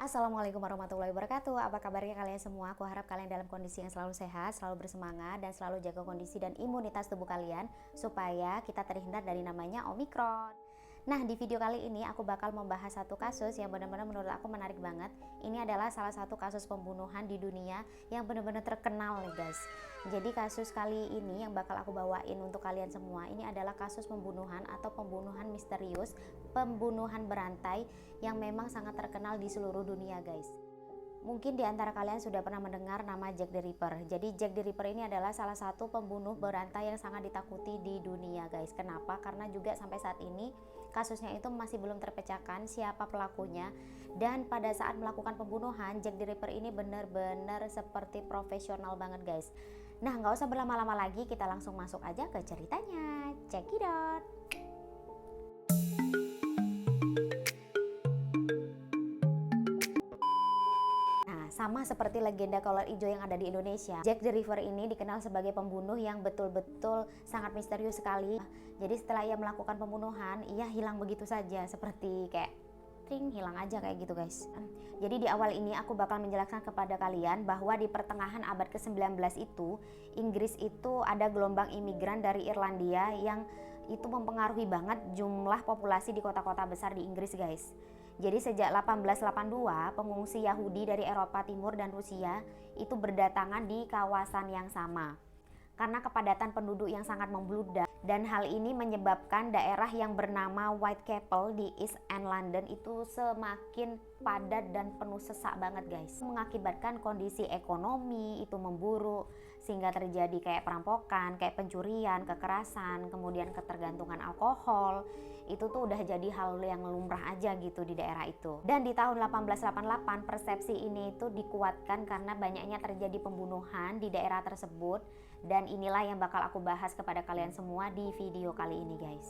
Assalamualaikum warahmatullahi wabarakatuh. Apa kabarnya kalian semua? Aku harap kalian dalam kondisi yang selalu sehat, selalu bersemangat, dan selalu jaga kondisi dan imunitas tubuh kalian supaya kita terhindar dari namanya Omikron. Nah, di video kali ini aku bakal membahas satu kasus yang benar-benar menurut aku menarik banget. Ini adalah salah satu kasus pembunuhan di dunia yang benar-benar terkenal nih guys. Jadi kasus kali ini yang bakal aku bawain untuk kalian semua, ini adalah kasus pembunuhan atau pembunuhan misterius, pembunuhan berantai yang memang sangat terkenal di seluruh dunia guys. Mungkin di antara kalian sudah pernah mendengar nama Jack the Ripper. Jadi Jack the Ripper ini adalah salah satu pembunuh berantai yang sangat ditakuti di dunia guys. Kenapa? Karena juga sampai saat ini kasusnya itu masih belum terpecahkan siapa pelakunya. Dan pada saat melakukan pembunuhan, Jack the Ripper ini benar-benar seperti profesional banget guys. Nah, nggak usah berlama-lama lagi, kita langsung masuk aja ke ceritanya. Check it out. Sama seperti legenda kolor ijo yang ada di Indonesia, Jack the Ripper ini dikenal sebagai pembunuh yang betul-betul sangat misterius sekali. Jadi setelah ia melakukan pembunuhan, ia hilang begitu saja, seperti kayak hilang aja kayak gitu guys. Jadi di awal ini aku bakal menjelaskan kepada kalian bahwa di pertengahan abad ke-19 itu, Inggris itu ada gelombang imigran dari Irlandia yang itu mempengaruhi banget jumlah populasi di kota-kota besar di Inggris guys. Jadi sejak 1882, pengungsi Yahudi dari Eropa Timur dan Rusia itu berdatangan di kawasan yang sama. Karena kepadatan penduduk yang sangat membludak, dan hal ini menyebabkan daerah yang bernama Whitechapel di East End London itu semakin padat dan penuh sesak banget guys. Mengakibatkan kondisi ekonomi itu memburuk, sehingga terjadi kayak perampokan, kayak pencurian, kekerasan, kemudian ketergantungan alkohol. Itu tuh udah jadi hal yang lumrah aja gitu di daerah itu. Dan di tahun 1888 persepsi ini itu dikuatkan karena banyaknya terjadi pembunuhan di daerah tersebut. Dan inilah yang bakal aku bahas kepada kalian semua di video kali ini guys.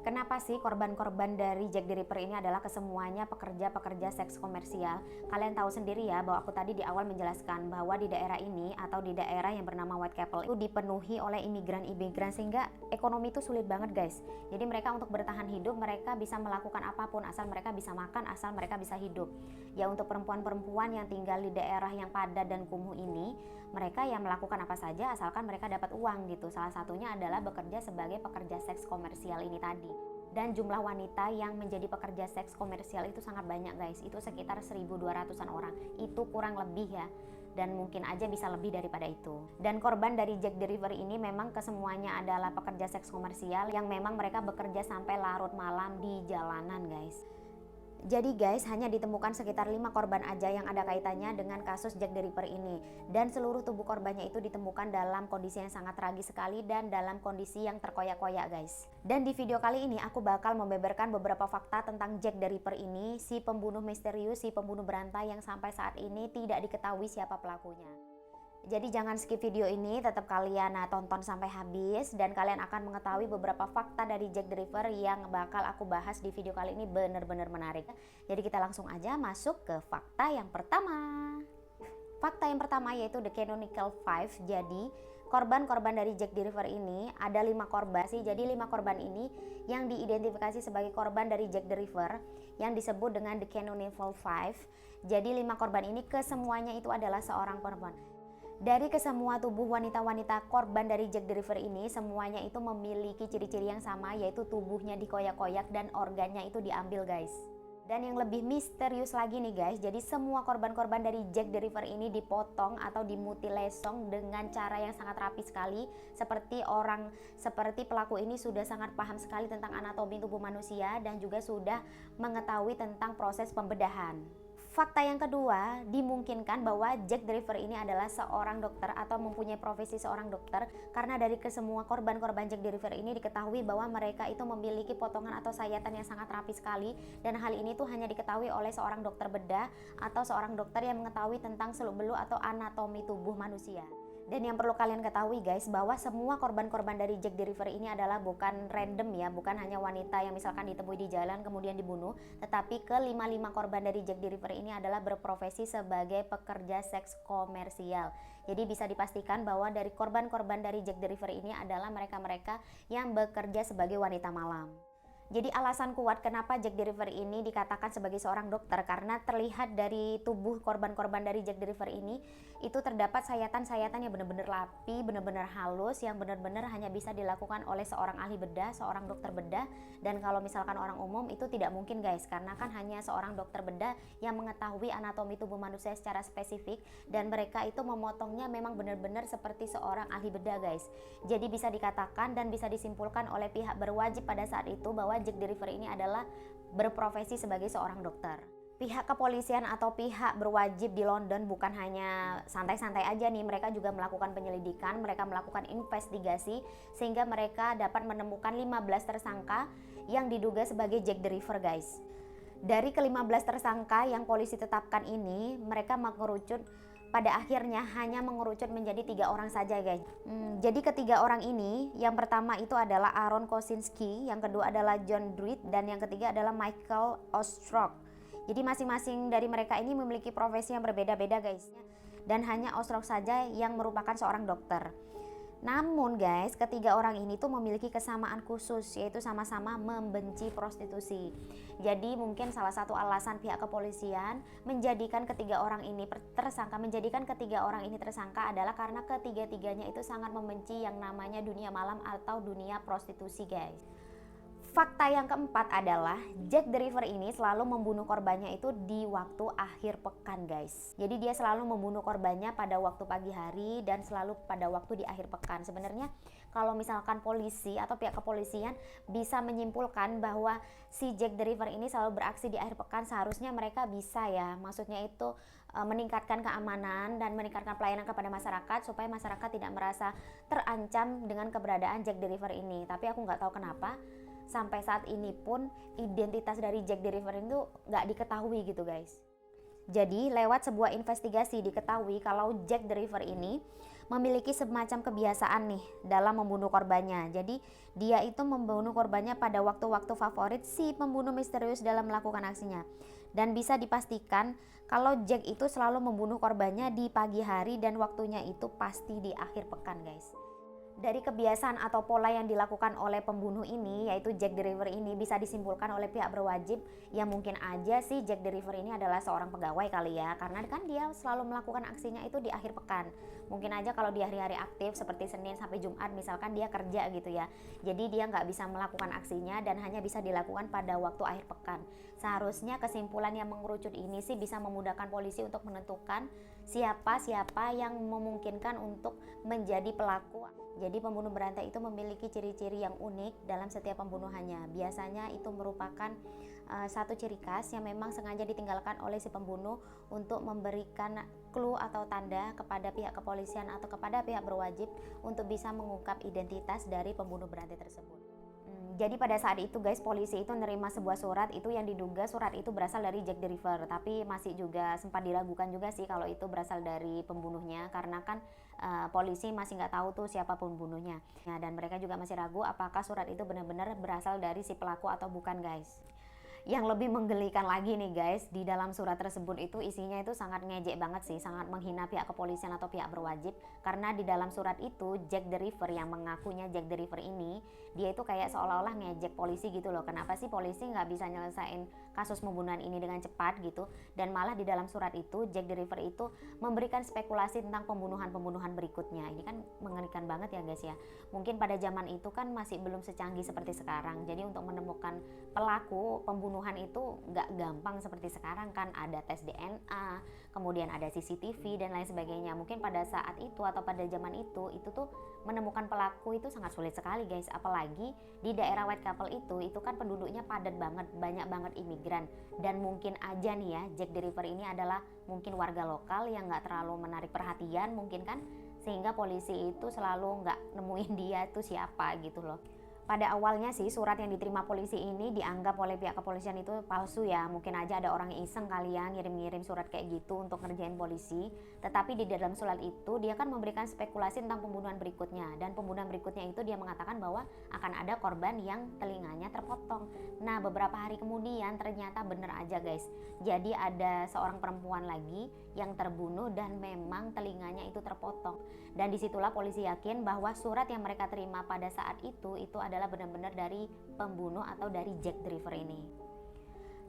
Kenapa sih korban-korban dari Jack the Ripper ini adalah kesemuanya pekerja-pekerja seks komersial? Kalian tahu sendiri ya bahwa aku tadi di awal menjelaskan bahwa di daerah ini atau di daerah yang bernama Whitechapel itu dipenuhi oleh imigran-imigran sehingga ekonomi itu sulit banget guys. Jadi mereka untuk bertahan hidup mereka bisa melakukan apapun asal mereka bisa makan, asal mereka bisa hidup. Ya untuk perempuan-perempuan yang tinggal di daerah yang padat dan kumuh ini, mereka yang melakukan apa saja asalkan mereka dapat uang gitu. Salah satunya adalah bekerja sebagai pekerja seks komersial ini tadi. Dan jumlah wanita yang menjadi pekerja seks komersial itu sangat banyak guys. Itu sekitar 1.200-an orang. Itu kurang lebih ya. Dan mungkin aja bisa lebih daripada itu. Dan korban dari Jack the Ripper ini memang kesemuanya adalah pekerja seks komersial yang memang mereka bekerja sampai larut malam di jalanan guys. Jadi guys, hanya ditemukan sekitar 5 korban aja yang ada kaitannya dengan kasus Jack the Ripper ini. Dan seluruh tubuh korbannya itu ditemukan dalam kondisi yang sangat tragis sekali dan dalam kondisi yang terkoyak-koyak guys. Dan di video kali ini aku bakal membeberkan beberapa fakta tentang Jack the Ripper ini, si pembunuh misterius, si pembunuh berantai yang sampai saat ini tidak diketahui siapa pelakunya. Jadi jangan skip video ini, tetap kalian tonton sampai habis dan kalian akan mengetahui beberapa fakta dari Jack the Ripper yang bakal aku bahas di video kali ini benar-benar menarik. Jadi kita langsung aja masuk ke fakta yang pertama. Fakta yang pertama yaitu The Canonical Five. Jadi korban-korban dari Jack the Ripper ini ada 5 korban sih. Jadi 5 korban ini yang diidentifikasi sebagai korban dari Jack the Ripper yang disebut dengan The Canonical Five. Jadi 5 korban ini kesemuanya itu adalah seorang perempuan. Dari kesemua tubuh wanita-wanita korban dari Jack the Ripper ini, semuanya itu memiliki ciri-ciri yang sama, yaitu tubuhnya dikoyak-koyak dan organnya itu diambil guys. Dan yang lebih misterius lagi nih guys, jadi semua korban-korban dari Jack the Ripper ini dipotong atau dimutilesong dengan cara yang sangat rapi sekali. Seperti pelaku ini sudah sangat paham sekali tentang anatomi tubuh manusia dan juga sudah mengetahui tentang proses pembedahan. Fakta yang kedua, dimungkinkan bahwa Jack the Ripper ini adalah seorang dokter atau mempunyai profesi seorang dokter karena dari kesemua korban-korban Jack the Ripper ini diketahui bahwa mereka itu memiliki potongan atau sayatan yang sangat rapi sekali dan hal ini tuh hanya diketahui oleh seorang dokter bedah atau seorang dokter yang mengetahui tentang seluk-beluk atau anatomi tubuh manusia. Dan yang perlu kalian ketahui guys, bahwa semua korban-korban dari Jack the Ripper ini adalah bukan random ya, bukan hanya wanita yang misalkan ditemui di jalan kemudian dibunuh, tetapi ke-5 korban dari Jack the Ripper ini adalah berprofesi sebagai pekerja seks komersial. Jadi bisa dipastikan bahwa dari korban-korban dari Jack the Ripper ini adalah mereka-mereka yang bekerja sebagai wanita malam. Jadi alasan kuat kenapa Jack the Ripper ini dikatakan sebagai seorang dokter karena terlihat dari tubuh korban-korban dari Jack the Ripper ini itu terdapat sayatan-sayatan yang benar-benar rapi, benar-benar halus, yang benar-benar hanya bisa dilakukan oleh seorang ahli bedah, seorang dokter bedah. Dan kalau misalkan orang umum itu tidak mungkin guys, karena kan hanya seorang dokter bedah yang mengetahui anatomi tubuh manusia secara spesifik, dan mereka itu memotongnya memang benar-benar seperti seorang ahli bedah guys. Jadi bisa dikatakan dan bisa disimpulkan oleh pihak berwajib pada saat itu bahwa Jack the Ripper ini adalah berprofesi sebagai seorang dokter. Pihak kepolisian atau pihak berwajib di London bukan hanya santai-santai aja nih, mereka juga melakukan penyelidikan, mereka melakukan investigasi sehingga mereka dapat menemukan 15 tersangka yang diduga sebagai Jack the Ripper guys. Dari ke-15 tersangka yang polisi tetapkan ini, mereka mengerucut pada akhirnya hanya mengerucut menjadi 3 orang saja guys. Jadi ketiga orang ini, yang pertama itu adalah Aaron Kosinski, yang kedua adalah John Druitt, dan yang ketiga adalah Michael Ostrock. Jadi masing-masing dari mereka ini memiliki profesi yang berbeda-beda guys. Dan hanya Ostrock saja yang merupakan seorang dokter. Namun guys, ketiga orang ini tuh memiliki kesamaan khusus, yaitu sama-sama membenci prostitusi. Jadi mungkin salah satu alasan pihak kepolisian menjadikan ketiga orang ini tersangka adalah karena ketiga-tiganya itu sangat membenci yang namanya dunia malam atau dunia prostitusi guys. Fakta yang keempat adalah Jack the Ripper ini selalu membunuh korbannya itu di waktu akhir pekan guys. Jadi dia selalu membunuh korbannya pada waktu pagi hari dan selalu pada waktu di akhir pekan. Sebenarnya kalau misalkan polisi atau pihak kepolisian bisa menyimpulkan bahwa si Jack the Ripper ini selalu beraksi di akhir pekan, seharusnya mereka bisa ya, maksudnya itu meningkatkan keamanan dan meningkatkan pelayanan kepada masyarakat supaya masyarakat tidak merasa terancam dengan keberadaan Jack the Ripper ini. Tapi aku nggak tahu kenapa sampai saat ini pun identitas dari Jack the Ripper itu nggak diketahui gitu guys. Jadi lewat sebuah investigasi diketahui kalau Jack the Ripper ini memiliki semacam kebiasaan nih dalam membunuh korbannya. Jadi dia itu membunuh korbannya pada waktu-waktu favorit si pembunuh misterius dalam melakukan aksinya. Dan bisa dipastikan kalau Jack itu selalu membunuh korbannya di pagi hari dan waktunya itu pasti di akhir pekan guys. Dari kebiasaan atau pola yang dilakukan oleh pembunuh ini, yaitu Jack the Ripper ini, bisa disimpulkan oleh pihak berwajib ya mungkin aja sih Jack the Ripper ini adalah seorang pegawai kali ya, karena kan dia selalu melakukan aksinya itu di akhir pekan. Mungkin aja kalau di hari-hari aktif seperti Senin sampai Jumat misalkan dia kerja gitu ya, jadi dia nggak bisa melakukan aksinya dan hanya bisa dilakukan pada waktu akhir pekan. Seharusnya kesimpulan yang mengerucut ini sih bisa memudahkan polisi untuk menentukan siapa yang memungkinkan untuk menjadi pelaku. Jadi pembunuh berantai itu memiliki ciri-ciri yang unik dalam setiap pembunuhannya. Biasanya itu merupakan satu ciri khas yang memang sengaja ditinggalkan oleh si pembunuh untuk memberikan clue atau tanda kepada pihak kepolisian atau kepada pihak berwajib untuk bisa mengungkap identitas dari pembunuh berantai tersebut. Jadi pada saat itu guys, polisi itu menerima sebuah surat itu yang diduga surat itu berasal dari Jack the Ripper, tapi masih juga sempat diragukan juga sih kalau itu berasal dari pembunuhnya, karena kan polisi masih nggak tahu tuh siapa pembunuhnya. Nah, dan mereka juga masih ragu apakah surat itu benar-benar berasal dari si pelaku atau bukan guys. Yang lebih menggelikan lagi nih guys, di dalam surat tersebut itu isinya itu sangat ngejek banget sih, sangat menghina pihak kepolisian atau pihak berwajib. Karena di dalam surat itu Jack the Ripper yang mengakunya Jack the Ripper ini, dia itu kayak seolah-olah ngejek polisi gitu loh. Kenapa sih polisi nggak bisa nyelesain kasus pembunuhan ini dengan cepat gitu. Dan malah di dalam surat itu Jack the Ripper itu memberikan spekulasi tentang pembunuhan-pembunuhan berikutnya. Ini kan mengerikan banget ya guys ya. Mungkin pada zaman itu kan masih belum secanggih seperti sekarang. Jadi untuk menemukan pelaku pembunuhan itu nggak gampang seperti sekarang kan, ada tes DNA, kemudian ada CCTV dan lain sebagainya. Mungkin pada saat itu atau pada zaman itu tuh menemukan pelaku itu sangat sulit sekali guys. Apalagi di daerah Whitechapel itu kan penduduknya padat banget, banyak banget imigran. Dan mungkin aja nih ya Jack the Ripper ini adalah mungkin warga lokal yang nggak terlalu menarik perhatian mungkin kan, sehingga polisi itu selalu nggak nemuin dia tuh siapa gitu loh. Pada awalnya sih surat yang diterima polisi ini dianggap oleh pihak kepolisian itu palsu ya. Mungkin aja ada orang iseng kali ya ngirim-ngirim surat kayak gitu untuk ngerjain polisi. Tetapi di dalam surat itu dia kan memberikan spekulasi tentang pembunuhan berikutnya. Dan pembunuhan berikutnya itu dia mengatakan bahwa akan ada korban yang telinganya terpotong. Nah beberapa hari kemudian ternyata bener aja guys. Jadi ada seorang perempuan lagi yang terbunuh dan memang telinganya itu terpotong. Dan disitulah polisi yakin bahwa surat yang mereka terima pada saat itu adalah adalah benar-benar dari pembunuh atau dari Jack the Ripper ini.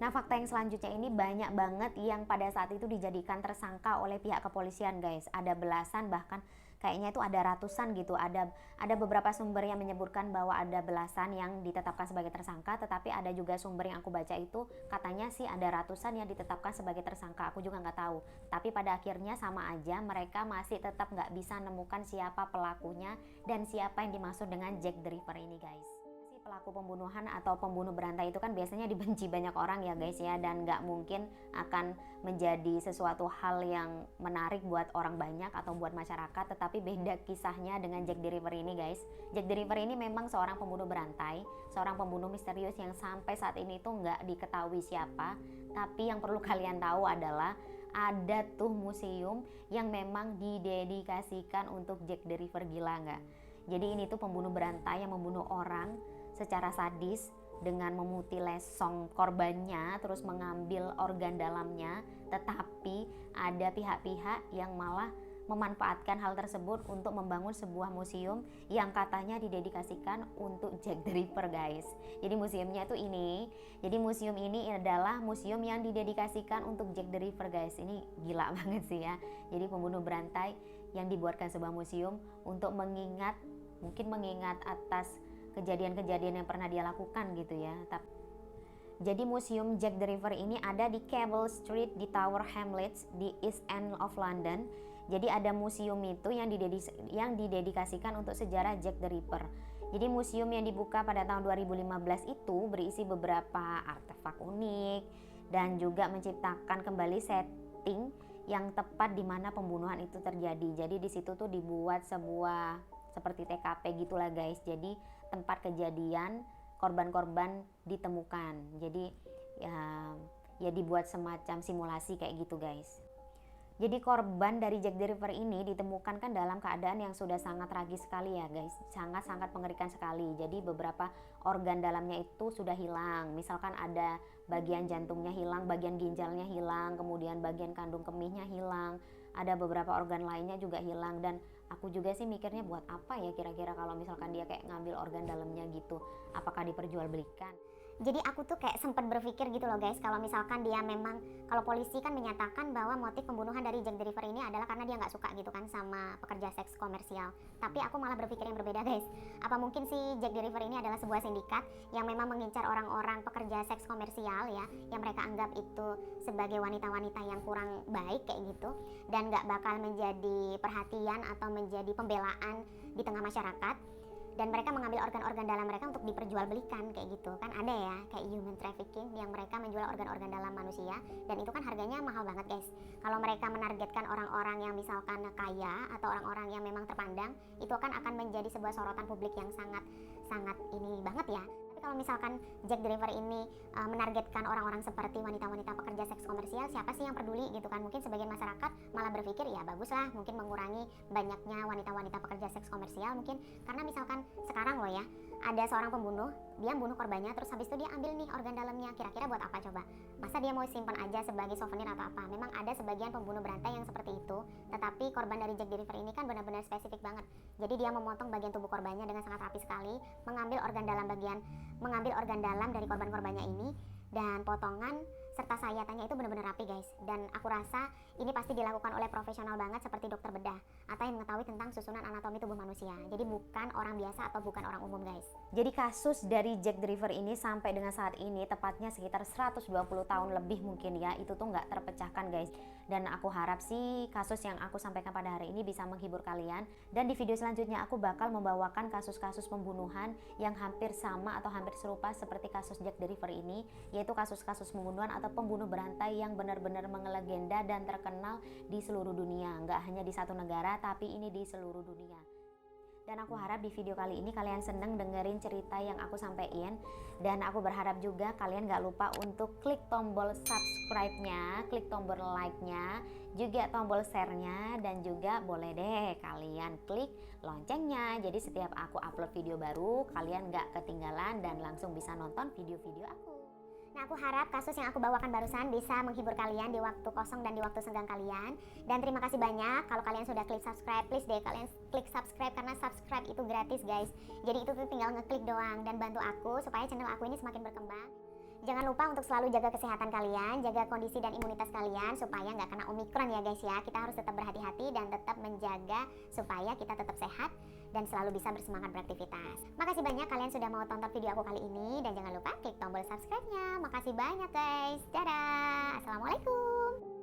Nah, fakta yang selanjutnya ini banyak banget yang pada saat itu dijadikan tersangka oleh pihak kepolisian, guys. Ada belasan, bahkan kayaknya itu ada ratusan gitu. Ada beberapa sumber yang menyebutkan bahwa ada belasan yang ditetapkan sebagai tersangka, tetapi ada juga sumber yang aku baca itu katanya sih ada ratusan yang ditetapkan sebagai tersangka. Aku juga nggak tahu. Tapi pada akhirnya sama aja, mereka masih tetap nggak bisa menemukan siapa pelakunya dan siapa yang dimaksud dengan Jack the Ripper ini, guys. Pelaku pembunuhan atau pembunuh berantai itu kan biasanya dibenci banyak orang ya guys ya, dan nggak mungkin akan menjadi sesuatu hal yang menarik buat orang banyak atau buat masyarakat. Tetapi beda kisahnya dengan Jack the Ripper ini, guys. Jack the Ripper ini memang seorang pembunuh berantai, seorang pembunuh misterius yang sampai saat ini tuh nggak diketahui siapa. Tapi yang perlu kalian tahu adalah ada tuh museum yang memang didedikasikan untuk Jack the Ripper. Gila nggak? Jadi ini tuh pembunuh berantai yang membunuh orang secara sadis dengan memutilasi korbannya, terus mengambil organ dalamnya. Tetapi ada pihak-pihak yang malah memanfaatkan hal tersebut untuk membangun sebuah museum yang katanya didedikasikan untuk Jack the Ripper, guys. Jadi museumnya tuh ini. Jadi museum ini adalah museum yang didedikasikan untuk Jack the Ripper, guys. Ini gila banget sih ya. Jadi pembunuh berantai yang dibuatkan sebuah museum untuk mengingat atas kejadian-kejadian yang pernah dia lakukan gitu ya. Jadi museum Jack the Ripper ini ada di Cable Street di Tower Hamlets di East End of London. Jadi ada museum itu yang didedikasikan untuk sejarah Jack the Ripper. Jadi museum yang dibuka pada tahun 2015 itu berisi beberapa artefak unik dan juga menciptakan kembali setting yang tepat di mana pembunuhan itu terjadi. Jadi di situ tuh dibuat sebuah seperti TKP gitulah, guys. Jadi tempat kejadian korban-korban ditemukan. Jadi ya dibuat semacam simulasi kayak gitu, guys. Jadi korban dari Jack the Ripper ini ditemukan kan dalam keadaan yang sudah sangat tragis sekali ya, guys. Sangat-sangat mengerikan sekali. Jadi beberapa organ dalamnya itu sudah hilang. Misalkan ada bagian jantungnya hilang, bagian ginjalnya hilang, kemudian bagian kandung kemihnya hilang. Ada beberapa organ lainnya juga hilang. Dan aku juga sih mikirnya buat apa ya kira-kira kalau misalkan dia kayak ngambil organ dalamnya gitu. Apakah diperjualbelikan? Jadi aku tuh kayak sempat berpikir gitu loh guys, kalau misalkan dia memang, kalau polisi kan menyatakan bahwa motif pembunuhan dari Jack the Ripper ini adalah karena dia nggak suka gitu kan sama pekerja seks komersial. Tapi aku malah berpikir yang berbeda, guys. Apa mungkin si Jack the Ripper ini adalah sebuah sindikat yang memang mengincar orang-orang pekerja seks komersial ya, yang mereka anggap itu sebagai wanita-wanita yang kurang baik kayak gitu, dan nggak bakal menjadi perhatian atau menjadi pembelaan di tengah masyarakat. Dan mereka mengambil organ-organ dalam mereka untuk diperjualbelikan kayak gitu kan. Ada ya kayak human trafficking yang mereka menjual organ-organ dalam manusia, dan itu kan harganya mahal banget, guys. Kalau mereka menargetkan orang-orang yang misalkan kaya atau orang-orang yang memang terpandang, itu kan akan menjadi sebuah sorotan publik yang sangat ini banget ya. Tapi kalau misalkan Jack the Ripper ini menargetkan orang-orang seperti wanita-wanita pekerja seks komersial, siapa sih yang peduli gitu kan. Mungkin sebagian masyarakat malah berpikir ya baguslah, mungkin mengurangi banyaknya wanita-wanita pekerja seks komersial mungkin. Karena misalkan sekarang loh ya, ada seorang pembunuh, dia membunuh korbannya, terus habis itu dia ambil nih organ dalamnya. Kira-kira buat apa coba? Masa dia mau simpan aja sebagai souvenir atau apa? Memang ada sebagian pembunuh berantai yang seperti itu, tetapi korban dari Jack the Ripper ini kan benar-benar spesifik banget. Jadi dia memotong bagian tubuh korbannya dengan sangat rapi sekali, mengambil organ dalam dari korban-korbannya ini, dan potongan serta sayatannya itu benar-benar rapi, guys. Dan aku rasa ini pasti dilakukan oleh profesional banget seperti dokter bedah atau yang mengetahui tentang susunan anatomi tubuh manusia. Jadi bukan orang biasa atau bukan orang umum, guys. Jadi kasus dari Jack the Ripper ini sampai dengan saat ini tepatnya sekitar 120 tahun lebih mungkin ya, itu tuh nggak terpecahkan, guys. Dan aku harap sih kasus yang aku sampaikan pada hari ini bisa menghibur kalian. Dan di video selanjutnya aku bakal membawakan kasus-kasus pembunuhan yang hampir sama atau hampir serupa seperti kasus Jack the Ripper ini, yaitu kasus-kasus pembunuhan atau pembunuh berantai yang benar-benar melegenda dan terkenal di seluruh dunia. Nggak hanya di satu negara, tapi ini di seluruh dunia. Dan aku harap di video kali ini kalian seneng dengerin cerita yang aku sampaikan. Dan aku berharap juga kalian gak lupa untuk klik tombol subscribe-nya, klik tombol like-nya, juga tombol share-nya, dan juga boleh deh kalian klik loncengnya. Jadi setiap aku upload video baru, kalian gak ketinggalan dan langsung bisa nonton video-video aku. Nah, aku harap kasus yang aku bawakan barusan bisa menghibur kalian di waktu kosong dan di waktu senggang kalian. Dan terima kasih banyak kalau kalian sudah klik subscribe. Please deh kalian klik subscribe karena subscribe itu gratis guys. Jadi itu tuh tinggal ngeklik doang dan bantu aku supaya channel aku ini semakin berkembang. Jangan lupa untuk selalu jaga kesehatan kalian, jaga kondisi dan imunitas kalian supaya nggak kena Omikron ya guys ya. Kita harus tetap berhati-hati dan tetap menjaga supaya kita tetap sehat dan selalu bisa bersemangat beraktivitas. Makasih banyak kalian sudah mau tonton video aku kali ini dan jangan lupa klik tombol subscribe-nya. Makasih banyak guys. Dadah. Assalamualaikum.